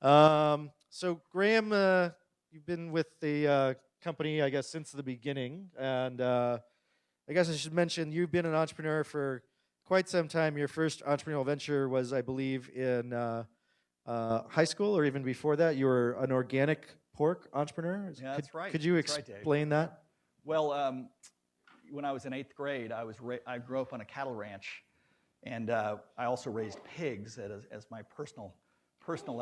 So Graham, you've been with the company, I guess, since the beginning, and I guess I should mention you've been an entrepreneur for quite some time. Your first entrepreneurial venture was, I believe, in high school, or even before that. You were an organic pork entrepreneur. Yeah, that's right. Could you That's right, Dave. explain that? Well, when I was in 8th grade, I grew up on a cattle ranch, and I also raised pigs as my personal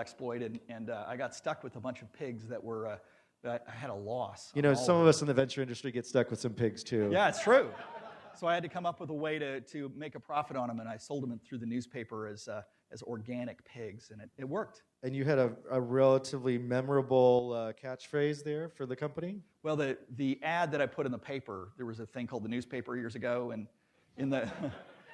exploit, and I got stuck with a bunch of pigs that were that I had a loss. You know, some of us in the venture industry get stuck with some pigs too. Yeah, it's true. So I had to come up with a way to make a profit on them, and I sold them through the newspaper as organic pigs, and it worked. And you had a relatively memorable catchphrase there for the company? Well, the ad that I put in the paper, there was a thing called the newspaper years ago, and in the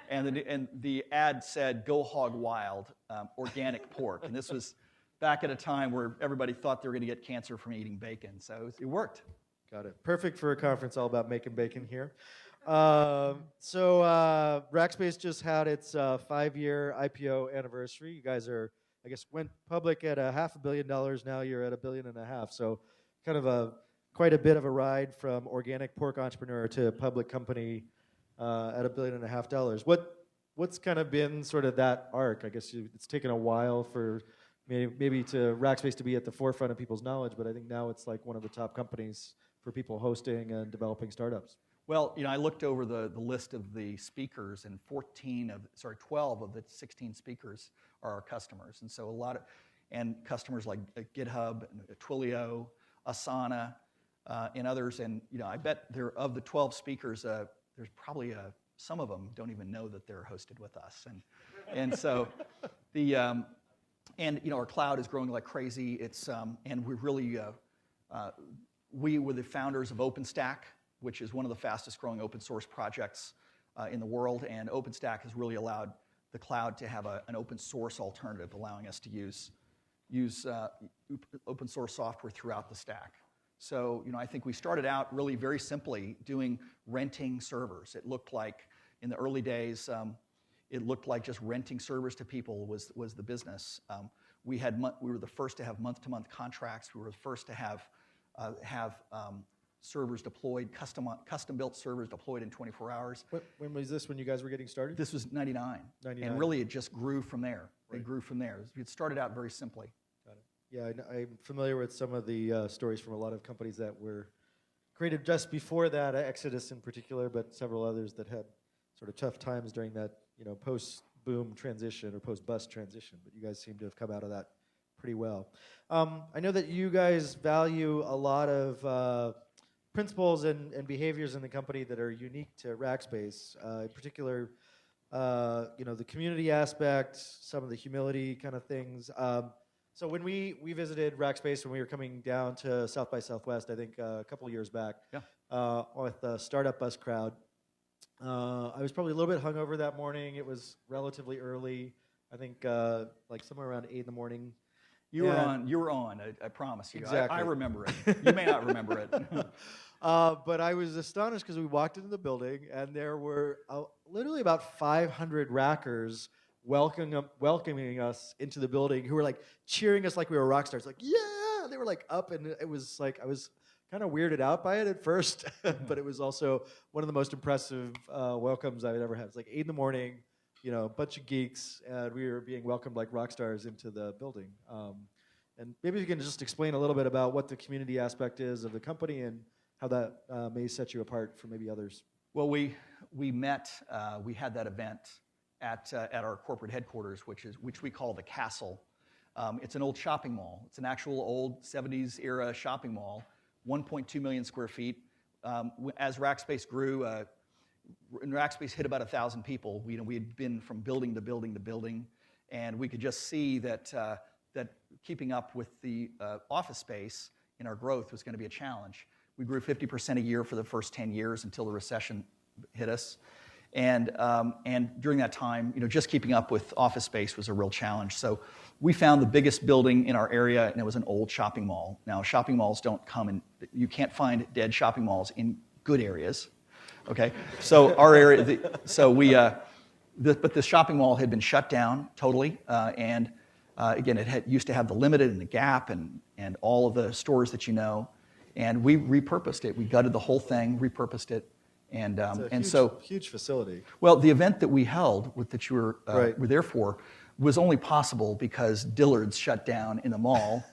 and the ad said "Go hog wild, organic pork," and this was back at a time where everybody thought they were going to get cancer from eating bacon, so it worked. Got it. Perfect for a conference all about making bacon here. Rackspace just had its 5-year IPO anniversary. You guys I guess, went public at $500 million. Now you're at $1.5 billion. So kind of quite a bit of a ride from organic pork entrepreneur to public company at $1.5 billion. What's kind of been sort of that arc? I guess it's taken a while for maybe to Rackspace to be at the forefront of people's knowledge, but I think now it's like one of the top companies for people hosting and developing startups. Well, I looked over the list of the speakers, and 12 of the 16 speakers are our customers. And so and customers like GitHub, Twilio, Asana, and others. And, I bet of the 12 speakers, there's probably some of them don't even know that they're hosted with us. And so our cloud is growing like crazy. And we were the founders of OpenStack, which is one of the fastest growing open source projects in the world. And OpenStack has really allowed the cloud to have an open source alternative, allowing us to use open source software throughout the stack. So, I think we started out really very simply doing renting servers. It looked like, in the early days, it looked like just renting servers to people was the business. We were the first to have month-to-month contracts. We were the first to have servers deployed, custom-built servers deployed in 24 hours. When was this, when you guys were getting started? This was 99. And really it just grew from there. Right. It grew from there. It started out very simply. Got it. Yeah, I'm familiar with some of the stories from a lot of companies that were created just before that, Exodus in particular, but several others that had sort of tough times during that post-boom transition or post-bust transition. But you guys seem to have come out of that pretty well. I know that you guys value a lot of principles and behaviors in the company that are unique to Rackspace. In particular, the community aspect, some of the humility kind of things. So when we visited Rackspace when we were coming down to South by Southwest, I think a couple years back, with the startup bus crowd, I was probably a little bit hungover that morning. It was relatively early. I think like somewhere around 8 in the morning. You were on. I promise you. Exactly. I remember it. You may not remember it. But I was astonished because we walked into the building and there were literally about 500 rackers welcoming us into the building, who were like cheering us like we were rock stars. Like, yeah! They were like up, and it was like I was kind of weirded out by it at first, but it was also one of the most impressive welcomes I've ever had. It's like 8 in the morning. A bunch of geeks, and we were being welcomed like rock stars into the building. And maybe you can just explain a little bit about what the community aspect is of the company and how that may set you apart from maybe others. Well, we met. We had that event at our corporate headquarters, which we call the Castle. It's an old shopping mall. It's an actual old 70s era shopping mall, 1.2 million square feet. As Rackspace grew. When Rackspace hit about 1,000 people, we had been from building to building to building, and we could just see that keeping up with the office space in our growth was going to be a challenge. We grew 50% a year for the first 10 years until the recession hit us, and during that time, just keeping up with office space was a real challenge. So we found the biggest building in our area, and it was an old shopping mall. Now, shopping malls don't come in; you can't find dead shopping malls in good areas. Okay, so our area, but the shopping mall had been shut down totally, and Again, it used to have the Limited and the Gap and all of the stores that you know. And we repurposed it. We gutted the whole thing, repurposed it. And, it's a huge facility. Well, the event that we held, that you were Right. were there for, was only possible because Dillard's shut down in the mall.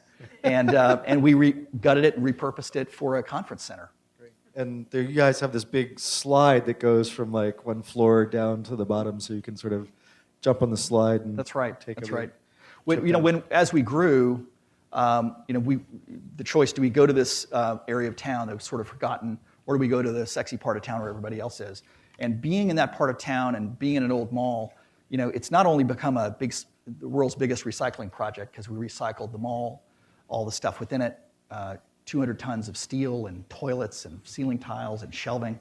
And we gutted it and repurposed it for a conference center. And there, you guys have this big slide that goes from like one floor down to the bottom, so you can sort of jump on the slide. And That's right. Take That's a right. As we grew, the choice: do we go to this area of town that was sort of forgotten, or do we go to the sexy part of town where everybody else is? And being in that part of town and being in an old mall, it's not only become the world's biggest recycling project because we recycled the mall, all the stuff within it, 200 tons of steel and toilets and ceiling tiles and shelving,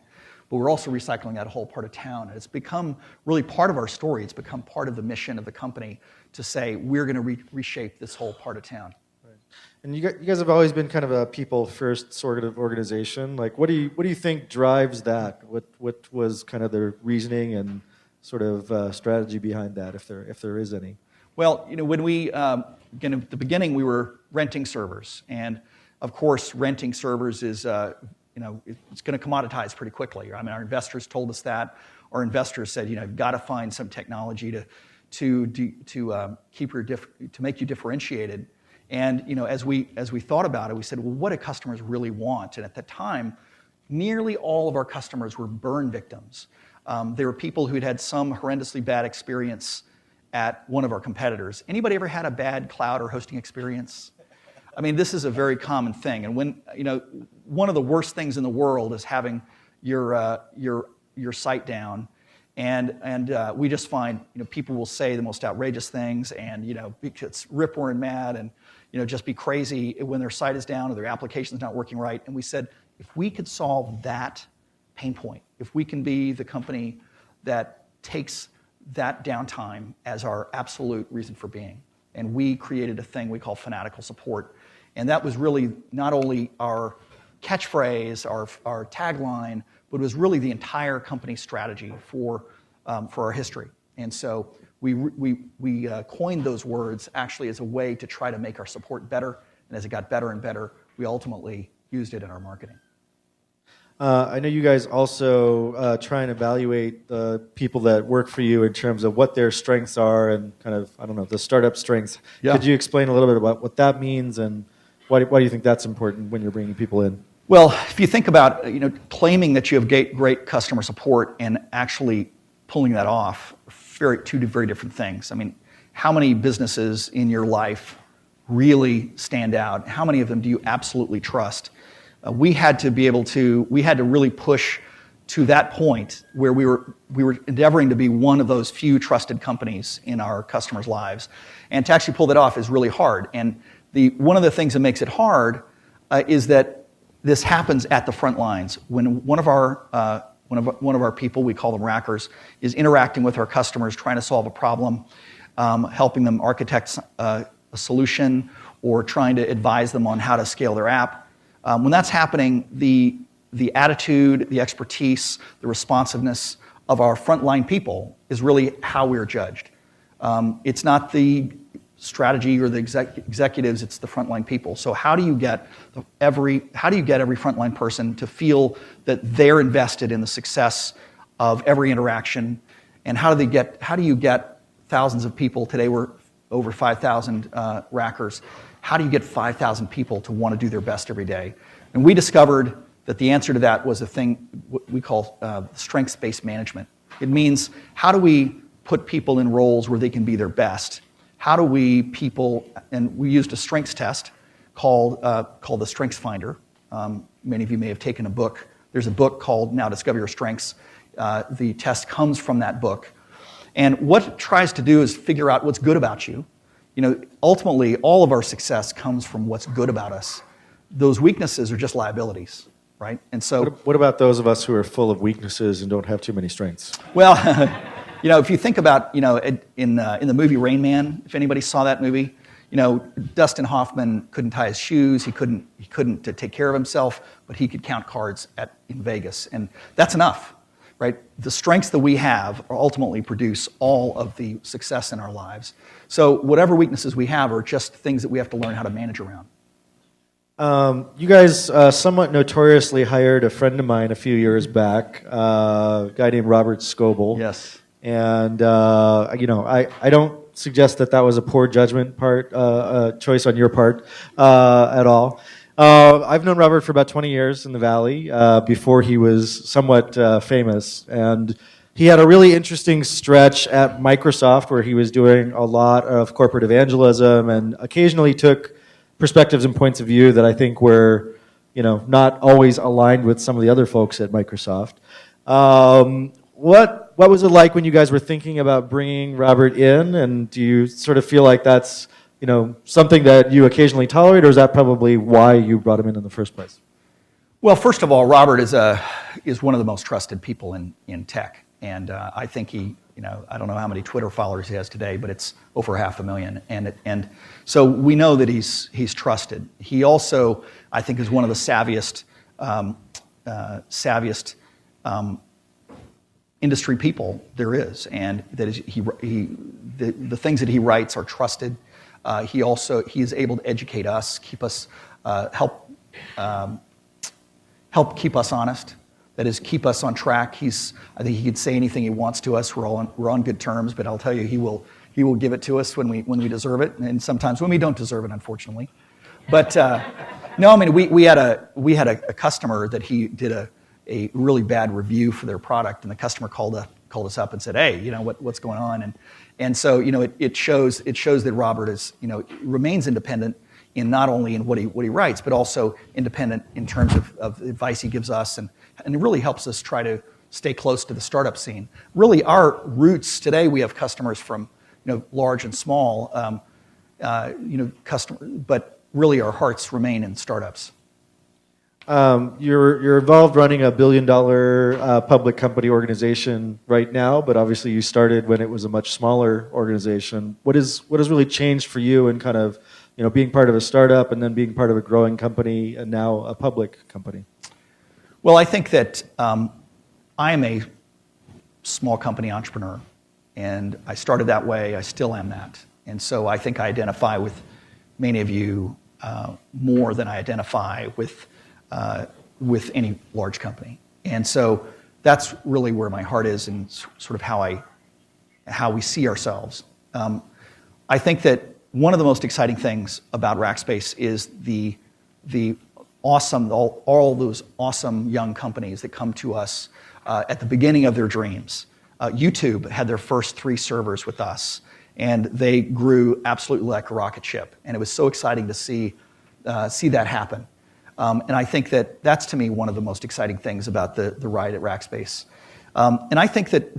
but we're also recycling that whole part of town. And it's become really part of our story. It's become part of the mission of the company to say we're going to reshape this whole part of town. Right. And you guys have always been kind of a people-first sort of organization. Like, what do you think drives that? What was kind of the reasoning and sort of strategy behind that, if there is any? Well, when we again at the beginning we were renting servers, and of course renting servers is it's going to commoditize pretty quickly. I mean, our investors told us that. Our investors said, you've got to find some technology to make you differentiated. And as we thought about it, we said, well, what do customers really want? And at that time, nearly all of our customers were burn victims. They were people who'd had some horrendously bad experience at one of our competitors. Anybody ever had a bad cloud or hosting experience? I mean, this is a very common thing. And when one of the worst things in the world is having your site down, and we just find people will say the most outrageous things, and it's rip roaring mad, and just be crazy when their site is down or their application's not working right. And we said, if we could solve that pain point, if we can be the company that takes that downtime as our absolute reason for being. And we created a thing we call fanatical support. And that was really not only our catchphrase, our tagline, but it was really the entire company strategy for our history. And so we coined those words actually as a way to try to make our support better. And as it got better and better, we ultimately used it in our marketing. I know you guys also try and evaluate the people that work for you in terms of what their strengths are and kind of, I don't know, the startup strengths. Yeah. Could you explain a little bit about what that means and why do you think that's important when you're bringing people in? Well, if you think about claiming that you have great customer support and actually pulling that off, two very different things. I mean, how many businesses in your life really stand out? How many of them do you absolutely trust? We had to really push to that point where we were endeavoring to be one of those few trusted companies in our customers' lives. And to actually pull that off is really hard. And one of the things that makes it hard is that this happens at the front lines. When one of our people, we call them rackers, is interacting with our customers, trying to solve a problem, helping them architect a solution, or trying to advise them on how to scale their app. When that's happening, the attitude, the expertise, the responsiveness of our frontline people is really how we're judged. It's not the strategy or the executives, it's the frontline people. So how do you get every frontline person to feel that they're invested in the success of every interaction? And how do you get thousands of people? Today we're over 5,000 rackers. How do you get 5,000 people to want to do their best every day? And we discovered that the answer to that was a thing we call strengths-based management. It means, how do we put people in roles where they can be their best? How do we and we used a strengths test called the Strengths Finder. Many of you may have taken a book. There's a book called Now Discover Your Strengths. The test comes from that book. And what it tries to do is figure out what's good about you. Ultimately, all of our success comes from what's good about us. Those weaknesses are just liabilities, right? And so, what about those of us who are full of weaknesses and don't have too many strengths? Well, if you think about, in the movie Rain Man, if anybody saw that movie, Dustin Hoffman couldn't tie his shoes, he couldn't take care of himself, but he could count cards in Vegas, and that's enough. right? The strengths that we have ultimately produce all of the success in our lives. So whatever weaknesses we have are just things that we have to learn how to manage around. You guys somewhat notoriously hired a friend of mine a few years back, a guy named Robert Scoble. Yes. And I don't suggest that was a poor judgment choice on your part at all. I've known Robert for about 20 years in the Valley before he was somewhat famous, and he had a really interesting stretch at Microsoft where he was doing a lot of corporate evangelism and occasionally took perspectives and points of view that I think were, not always aligned with some of the other folks at Microsoft. What was it like when you guys were thinking about bringing Robert in, and do you sort of feel like that's something that you occasionally tolerate, or is that probably why you brought him in the first place? Well, first of all, Robert is one of the most trusted people in tech, and I think he, I don't know how many Twitter followers he has today, but it's over 500,000, and so we know that he's trusted. He also, I think, is one of the savviest industry people there is, and that is the things that he writes are trusted. He is able to educate us, keep us help keep us honest. That is, keep us on track. I think he could say anything he wants to us. We're on good terms, but I'll tell you, he will give it to us when we deserve it, and sometimes when we don't deserve it, unfortunately. But no, I mean, we had a customer that he did a really bad review for their product, and the customer called us up and said, "Hey, what's going on?" And so it shows that Robert remains independent in not only in what he writes, but also independent in terms of advice he gives us, and it really helps us try to stay close to the startup scene. Really, our roots today, we have customers from large and small, but really our hearts remain in startups. You're involved running a $1 billion public company organization right now, but obviously you started when it was a much smaller organization. What has really changed for you in kind of being part of a startup and then being part of a growing company and now a public company? Well, I think that I am a small company entrepreneur, and I started that way. I still am that, and so I think I identify with many of you more than I identify with any large company. And so that's really where my heart is, and sort of how we see ourselves. I think that one of the most exciting things about Rackspace is the awesome, all those awesome young companies that come to us at the beginning of their dreams. YouTube had their first 3 servers with us, and they grew absolutely like a rocket ship. And it was so exciting to see that happen. And I think that that's, to me, one of the most exciting things about the ride at Rackspace. And I think that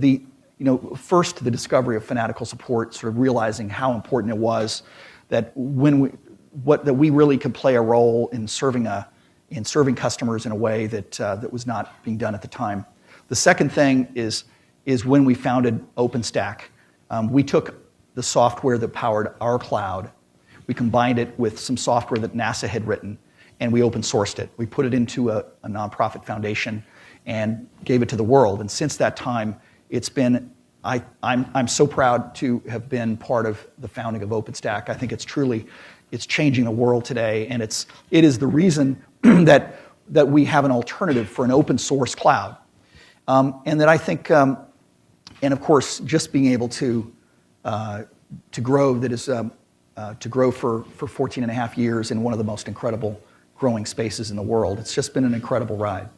first, the discovery of fanatical support, sort of realizing how important it was that that we really could play a role in serving customers in a way that was not being done at the time. The second thing is when we founded OpenStack. We took the software that powered our cloud, we combined it with some software that NASA had written, and we open sourced it. We put it into a nonprofit foundation and gave it to the world. And since that time, it's been, I'm so proud to have been part of the founding of OpenStack. I think it's changing the world today, and it is the reason that we have an alternative for an open source cloud. And that I think, and of course, just being able to grow, to grow for 14 and a half years in one of the most incredible growing spaces in the world. It's just been an incredible ride.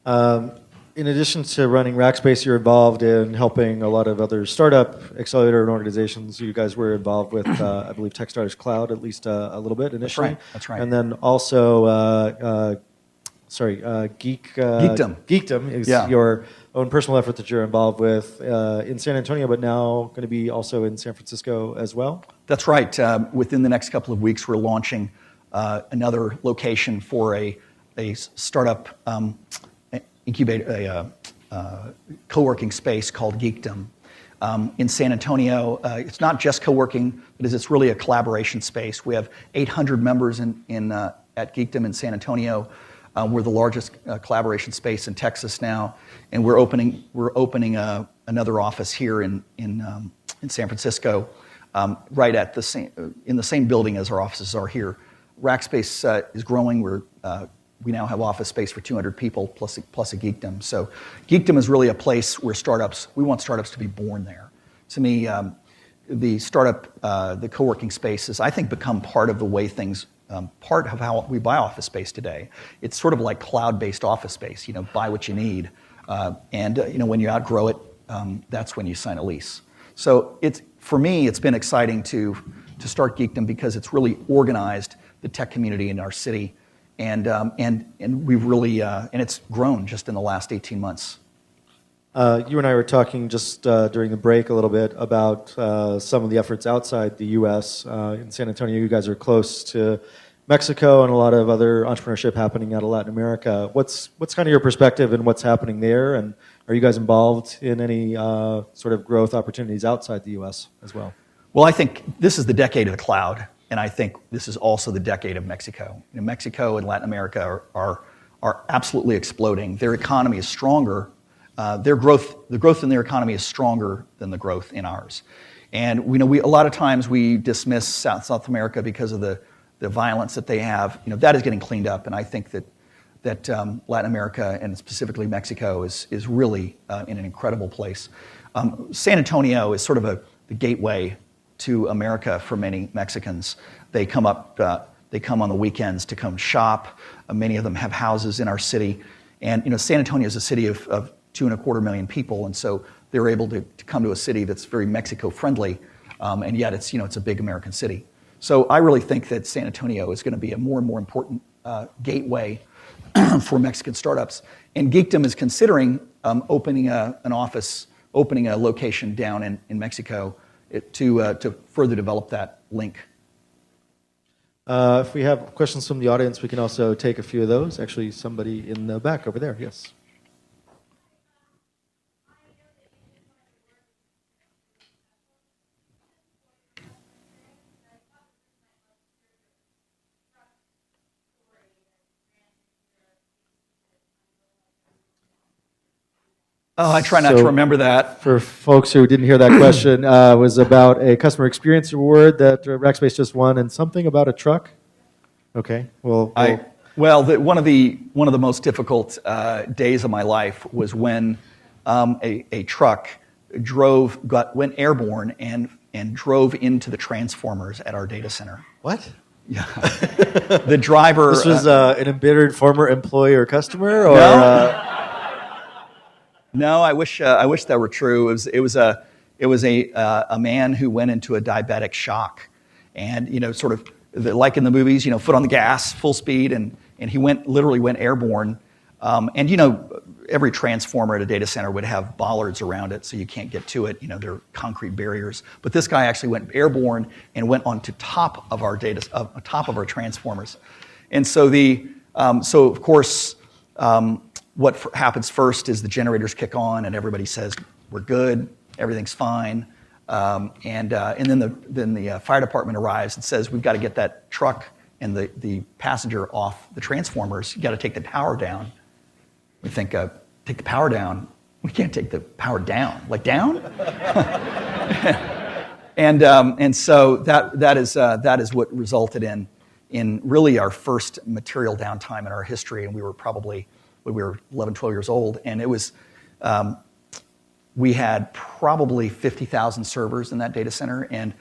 In addition to running Rackspace, you're involved in helping a lot of other startup accelerator and organizations. You guys were involved with, I believe, Techstars Cloud, at least a little bit initially. That's right. And then also, Geekdom. Geekdom is your own personal effort that you're involved with in San Antonio, but now going to be also in San Francisco as well? That's right. Within the next couple of weeks, we're launching another location for a startup incubator, co-working space called Geekdom in San Antonio. It's not just co-working, but it's really a collaboration space. We have 800 members at Geekdom in San Antonio. We're the largest collaboration space in Texas now, and we're opening another office here in San Francisco, right at the same in the same building as our offices are here. Rackspace is growing. We now have office space for 200 people plus a Geekdom. So Geekdom is really a place where we want startups to be born there. To me, the co-working spaces, I think, become part of the way things, part of how we buy office space today. It's sort of like cloud-based office space. Buy what you need, and when you outgrow it, that's when you sign a lease. So for me, it's been exciting to start Geekdom because it's really organized the tech community in our city. And we've really and it's grown just in the last 18 months. You and I were talking just during the break a little bit about some of the efforts outside the U.S. In San Antonio, you guys are close to Mexico and a lot of other entrepreneurship happening out of Latin America. What's kind of your perspective and what's happening there? And are you guys involved in any sort of growth opportunities outside the U.S. as well? Well, I think this is the decade of the cloud. And I think this is also the decade of Mexico. Mexico and Latin America are absolutely exploding. Their economy is stronger. The growth in their economy is stronger than the growth in ours. And a lot of times we dismiss South America because of the violence that they have. That is getting cleaned up. And I think that Latin America and specifically Mexico is really in an incredible place. San Antonio is sort of the gateway to America for many Mexicans. They come on the weekends to come shop. Many of them have houses in our city. And San Antonio is a city of 2.25 million people, and so they're able to come to a city that's very Mexico-friendly, and yet it's a big American city. So I really think that San Antonio is going to be a more and more important gateway for Mexican startups. And Geekdom is considering opening a location down in Mexico to further develop that link. If we have questions from the audience, we can also take a few of those. Actually, somebody in the back over there, yes. Oh, I try not to remember that. For folks who didn't hear that question, was about a customer experience award that Rackspace just won, and something about a truck. Okay, well, one of the most difficult days of my life was when a truck went airborne and drove into the transformers at our data center. What? Yeah. The driver. This was an embittered former employee or customer, or. No? No, I wish that were true. It was a man who went into a diabetic shock, and sort of like in the movies, foot on the gas, full speed, and he literally went airborne. And every transformer at a data center would have bollards around it, so you can't get to it. There are concrete barriers. But this guy actually went airborne and went onto top of our transformers. And so of course. What happens first is the generators kick on and everybody says, we're good, everything's fine. And then the fire department arrives and says, we've got to get that truck and the passenger off the transformers. You've got to take the power down. We think, take the power down? We can't take the power down. Like down? And so that is what resulted in really our first material downtime in our history, and we were 11, 12 years old, and it was, we had probably 50,000 servers in that data center, and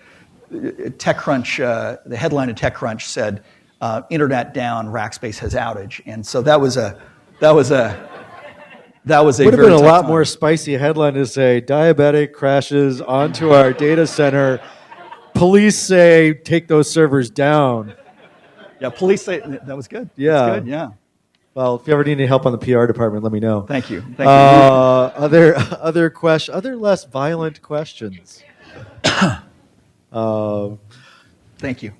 TechCrunch, the headline of TechCrunch said, "Internet down, Rackspace has outage," and so that was a would have been a lot more spicy headline to say, "Diabetic crashes onto our data center. Police say take those servers down." Yeah, police say that was good. Yeah, that's good, yeah. Well, if you ever need any help on the PR department, let me know. Thank you. Other less violent questions. Thank you.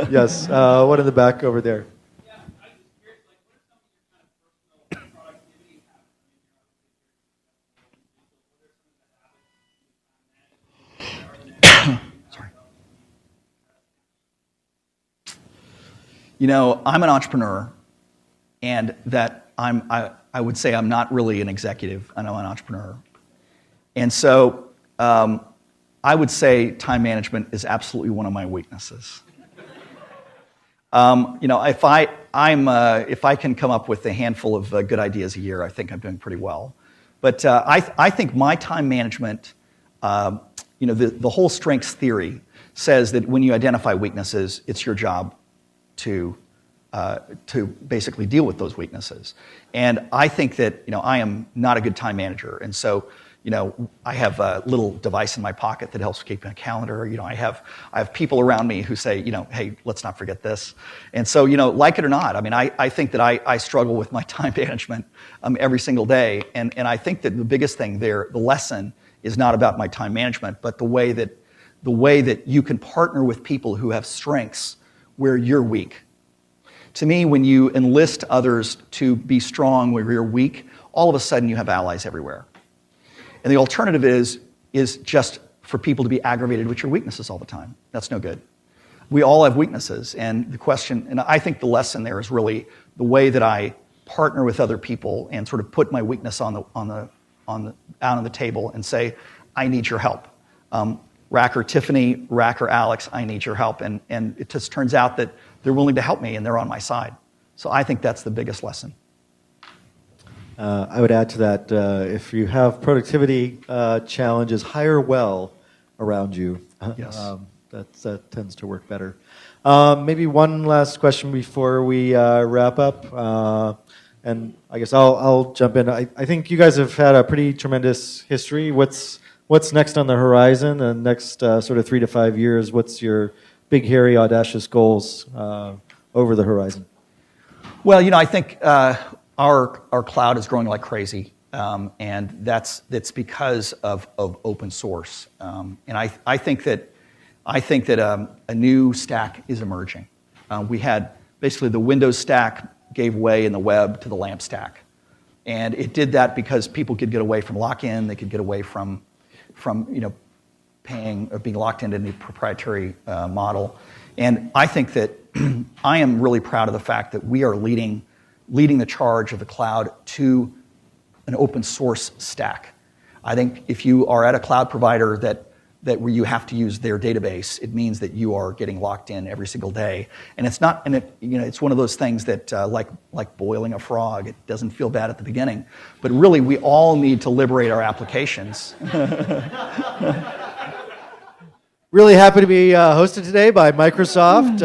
Yes, one in the back over there. Sorry. I'm an entrepreneur. and that I would say I'm not really an executive, I'm an entrepreneur. And so I would say time management is absolutely one of my weaknesses. If I can come up with a handful of good ideas a year, I think I'm doing pretty well. But I think my time management, the whole strengths theory says that when you identify weaknesses, it's your job to basically deal with those weaknesses. And I think that I am not a good time manager, and so I have a little device in my pocket that helps keep a calendar. I have people around me who say, hey, let's not forget this. And so, like it or not, I mean, I think that I struggle with my time management every single day. And I think that the biggest thing there, the lesson, is not about my time management, but the way that you can partner with people who have strengths where you're weak. To me, when you enlist others to be strong where you're weak, all of a sudden you have allies everywhere. And the alternative is just for people to be aggravated with your weaknesses all the time. That's no good. We all have weaknesses, and the question, and I think the lesson there is really the way that I partner with other people and sort of put my weakness out on the table and say, I need your help. Rack or Tiffany, Rack or Alex, I need your help. And it just turns out that they're willing to help me and they're on my side. So I think that's the biggest lesson. I would add to that, if you have productivity challenges, hire well around you. Yes. That tends to work better. Maybe one last question before we wrap up. And I guess I'll jump in. I think you guys have had a pretty tremendous history. What's next on the horizon and next sort of 3 to 5 years? What's your big, hairy, audacious goals over the horizon? Well, I think our cloud is growing like crazy, and that's because of open source. And I think that a new stack is emerging. We had basically the Windows stack gave way in the web to the LAMP stack, and it did that because people could get away from lock-in, they could get away from paying or being locked into the proprietary model. And I think that I am really proud of the fact that we are leading the charge of the cloud to an open source stack. I think if you are at a cloud provider that where you have to use their database, it means that you are getting locked in every single day. And it's not, and it's one of those things that like boiling a frog. It doesn't feel bad at the beginning, but really we all need to liberate our applications. Really happy to be hosted today by Microsoft.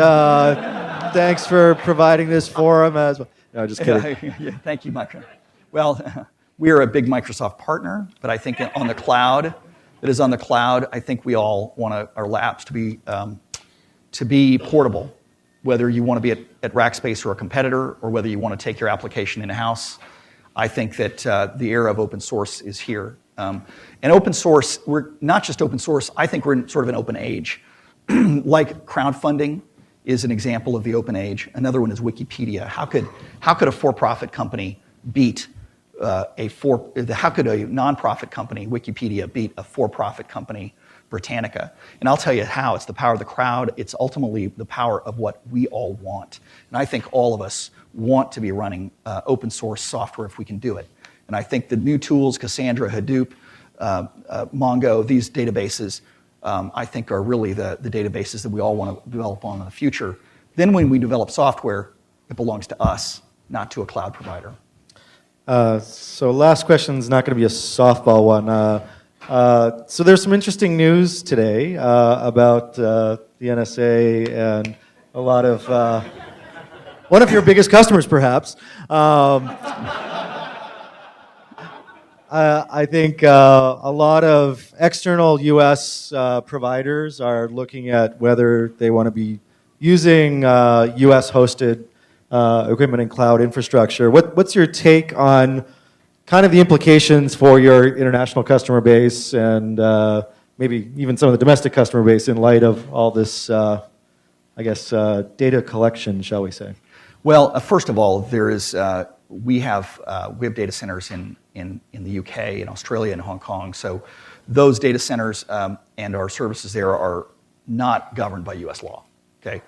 Thanks for providing this forum as well. No, just kidding. Yeah, thank you, Microsoft. Well, we are a big Microsoft partner, but I think on the cloud, I think we all want our labs to be portable, whether you want to be at Rackspace or a competitor, or whether you want to take your application in-house. I think that the era of open source is here. And open source, we're not just open source, I think we're in sort of an open age. Like crowdfunding is an example of the open age. Another one is Wikipedia. How could a for-profit company beat how could a non-profit company, Wikipedia, beat a for-profit company, Britannica? And I'll tell you how. It's the power of the crowd. It's ultimately the power of what we all want. And I think all of us want to be running open source software if we can do it. And I think the new tools, Cassandra, Hadoop, Mongo, these databases, I think are really the databases that we all want to develop on in the future. Then when we develop software, it belongs to us, not to a cloud provider. So last question is not going to be a softball one. So there's some interesting news today about the NSA and a lot of one of your biggest customers, perhaps. I think a lot of external U.S. providers are looking at whether they want to be using U.S.-hosted equipment and cloud infrastructure. What's your take on kind of the implications for your international customer base and maybe even some of the domestic customer base in light of all this, data collection, shall we say? Well, first of all, we have data centers in the UK, in Australia, and Hong Kong. So those data centers and our services there are not governed by U.S. law. Okay,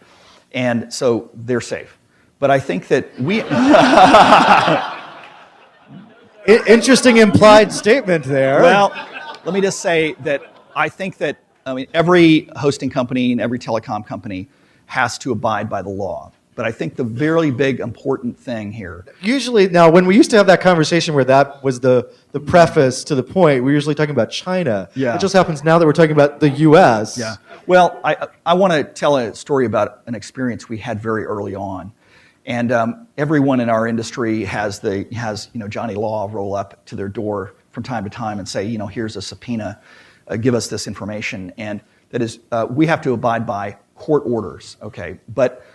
and so they're safe. But I think that we... Interesting implied statement there. Well, let me just say that I think that every hosting company and every telecom company has to abide by the law. But I think the very big important thing here... Usually, now, when we used to have that conversation where that was the preface to the point, we're usually talking about China. Yeah. It just happens now that we're talking about the U.S. Yeah. Well, I want to tell a story about an experience we had very early on. And everyone in our industry has Johnny Law roll up to their door from time to time and say, here's a subpoena, give us this information. And that is, we have to abide by court orders, okay? But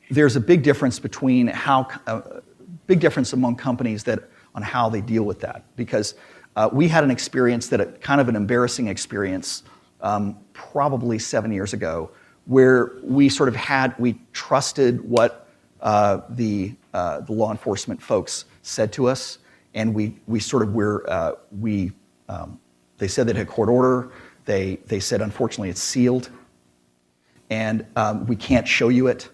there's a big difference between big difference among companies on how they deal with that. Because we had an experience kind of an embarrassing experience probably 7 years ago, where we trusted what the law enforcement folks said to us, and they said they had a court order. They said, unfortunately, it's sealed, and we can't show you it.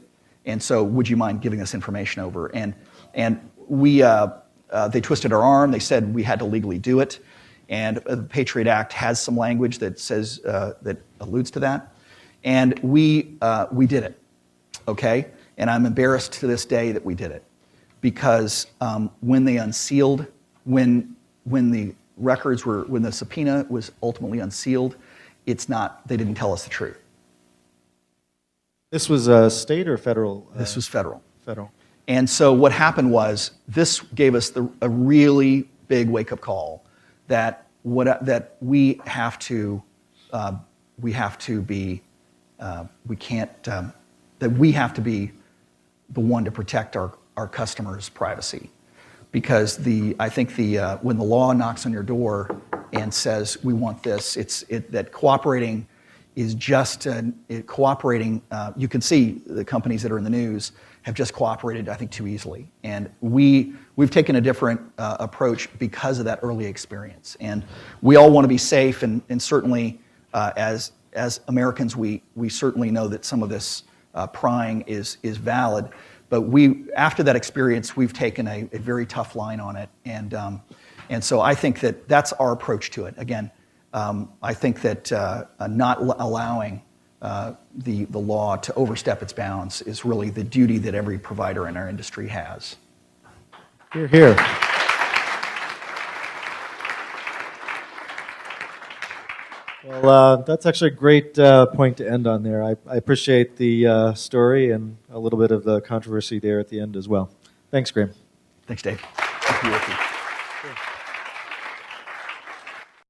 And so, would you mind giving us information over? And they twisted our arm. They said we had to legally do it, and the Patriot Act has some language that says that alludes to that, and we did it, okay. And I'm embarrassed to this day that we did it, because when they unsealed, when the subpoena was ultimately unsealed, they didn't tell us the truth. This was state or federal? This was federal. Federal. And so what happened was, this gave us a really big wake-up call that we have to be the one to protect our customers' privacy. Because when the law knocks on your door and says, we want this, that cooperating is just cooperating. You can see the companies that are in the news have just cooperated, I think, too easily. And we've taken a different approach because of that early experience. And we all want to be safe, and certainly as Americans, we certainly know that some of this prying is valid. But after that experience, we've taken a very tough line on it. And so I think that's our approach to it. Again, I think that not allowing the law to overstep its bounds is really the duty that every provider in our industry has. Hear, hear. Well, that's actually a great point to end on there. I appreciate the story and a little bit of the controversy there at the end as well. Thanks, Graham. Thanks, Dave. Thank you.